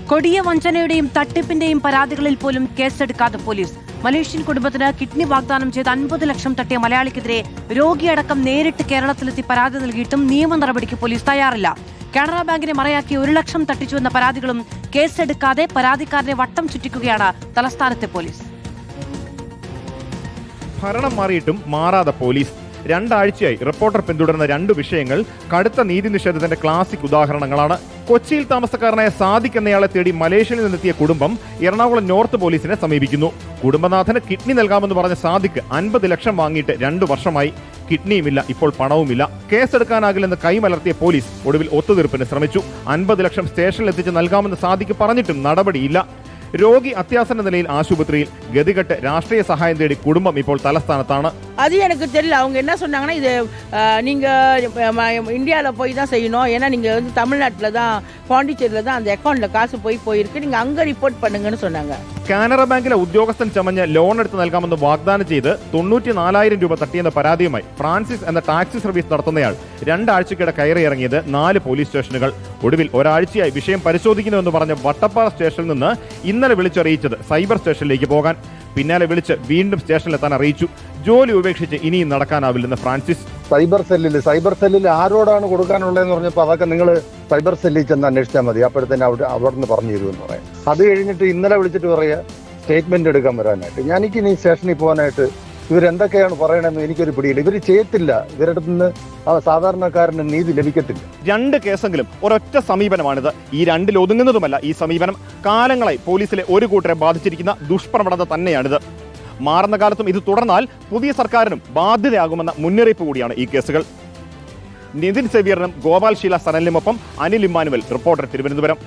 കൊടിയ വഞ്ചനയുടെയും തട്ടിപ്പിന്റെയും പരാതികളിൽ പോലും കേസെടുക്കാതെ പോലീസ്. മലേഷ്യൻ കുടുംബത്തിന് കിഡ്നി വാഗ്ദാനം ചെയ്ത് 50 ലക്ഷം തട്ടിയ മലയാളിക്കെതിരെ രോഗിയടക്കം നേരിട്ട് കേരളത്തിലെത്തി പരാതി നൽകിയിട്ടും നിയമ നടപടിക്ക് പോലീസ് തയ്യാറില്ല. കാനറ ബാങ്കിനെ മറയാക്കി 1 ലക്ഷം തട്ടിച്ചുവെന്ന പരാതികളും കേസെടുക്കാതെ പരാതിക്കാരനെ വട്ടം ചുറ്റിക്കുകയാണ് തലസ്ഥാനത്തെ പോലീസ്. ഭരണം മാറിയിട്ടും മാറാതെ പോലീസ്. 2 ആഴ്ചയായി റിപ്പോർട്ടർ പിന്തുടരുന്ന 2 വിഷയങ്ങൾ കടുത്ത നീതി നിഷേധത്തിന്റെ ക്ലാസിക് ഉദാഹരണങ്ങളാണ്. കൊച്ചിയിൽ താമസക്കാരനായ സാദിഖ് എന്നയാളെ തേടി മലേഷ്യയിൽ നിന്നെത്തിയ കുടുംബം എറണാകുളം നോർത്ത് പോലീസിനെ സമീപിക്കുന്നു. കുടുംബനാഥന് കിഡ്നി നൽകാമെന്ന് പറഞ്ഞ സാദിഖ് 50 ലക്ഷം വാങ്ങിയിട്ട് 2 വർഷമായി. കിഡ്നിയുമില്ല, ഇപ്പോൾ പണവുമില്ല. കേസെടുക്കാനാകില്ലെന്ന് കൈമലർത്തിയ പോലീസ് ഒടുവിൽ ഒത്തുതീർപ്പിന് ശ്രമിച്ചു. 50 ലക്ഷം സ്റ്റേഷനിൽ എത്തിച്ച് നൽകാമെന്ന് സാദിഖ് പറഞ്ഞിട്ടും നടപടിയില്ല. രോഗി അത്യാസന്ന നിലയിൽ ആശുപത്രിയിൽ. ഗതികെട്ട് രാഷ്ട്രീയ സഹായം തേടി കുടുംബം ഇപ്പോൾ തലസ്ഥാനത്താണ്. அது எனக்கு தெரியல. அவங்க என்ன சொன்னாங்கன்னா, இது நீங்கள் இந்தியாவில் போய் தான் செய்யணும், ஏன்னா நீங்கள் வந்து தமிழ்நாட்டில் தான் பாண்டிச்சேரியில் தான் அந்த அக்கௌண்ட்டில் காசு போயிருக்கு, நீங்கள் அங்கே ரிப்போர்ட் பண்ணுங்கன்னு சொன்னாங்க. കാനറ ബാങ്കിലെ ഉദ്യോഗസ്ഥൻ ചമഞ്ഞ് ലോൺ എടുത്ത് നൽകാമെന്ന് വാഗ്ദാനം ചെയ്ത് 94,000 രൂപ തട്ടിയെന്ന പരാതിയുമായി ഫ്രാൻസിസ് എന്ന ടാക്സി സർവീസ് നടത്തുന്നയാൾ 2 ആഴ്ചക്കിടെ കയറിയിറങ്ങിയത് 4 പോലീസ് സ്റ്റേഷനുകൾ. ഒടുവിൽ ഒരാഴ്ചയായി വിഷയം പരിശോധിക്കുന്നുവെന്ന് പറഞ്ഞ വട്ടപ്പാറ സ്റ്റേഷനിൽ നിന്ന് ഇന്നലെ വിളിച്ചറിയിച്ചത് സൈബർ സ്റ്റേഷനിലേക്ക് പോകാൻ. പിന്നാലെ വിളിച്ച് വീണ്ടും സ്റ്റേഷനിലെത്താൻ അറിയിച്ചു. ജോലി ഉപേക്ഷിച്ച് ഇനിയും നടക്കാനാവില്ലെന്ന് ഫ്രാൻസിസ്. സൈബർ സെല്ലിൽ ആരോടാണ് കൊടുക്കാനുള്ളതെന്ന് പറഞ്ഞപ്പോൾ അതൊക്കെ നിങ്ങൾ സൈബർ സെല്ലിൽ ചെന്ന് അന്വേഷിച്ചാൽ മതി, അപ്പോഴത്തേന് അവിടെ നിന്ന് പറഞ്ഞു തരുമെന്ന് പറയാം. അത് കഴിഞ്ഞിട്ട് ഇന്നലെ വിളിച്ചിട്ട് പറയുക സ്റ്റേറ്റ്മെന്റ് എടുക്കാൻ വരാനായിട്ട്. എനിക്കിനി സ്റ്റേഷനിൽ പോകാനായിട്ട് ഇവരെന്തൊക്കെയാണ് പറയണമെന്ന് എനിക്കൊരു പിടിയില്ല. ഇവർ ചെയ്യത്തില്ല, ഇവരുടെ നിന്ന് സാധാരണക്കാരന് നീതി ലഭിക്കത്തില്ല. 2 കേസെങ്കിലും ഒരൊറ്റ സമീപനമാണിത്. ഈ 2ൽ ഒതുങ്ങുന്നതുമല്ല ഈ സമീപനം. കാലങ്ങളായി പോലീസിലെ ഒരു കൂട്ടരെ ബാധിച്ചിരിക്കുന്ന ദുഷ്പ്രവണത തന്നെയാണിത്. മാറുന്ന കാലത്തും ഇത് തുടർന്നാൽ പുതിയ സർക്കാരിനും ബാധ്യതയാകുമെന്ന മുന്നറിയിപ്പ് കൂടിയാണ് ഈ കേസുകൾ. നിതിൻ സേവ്യറിനും ഗോപാൽ ശീല സനലിനുമൊപ്പം അനിൽ ഇമ്മാനുവൽ, റിപ്പോർട്ടർ, തിരുവനന്തപുരം.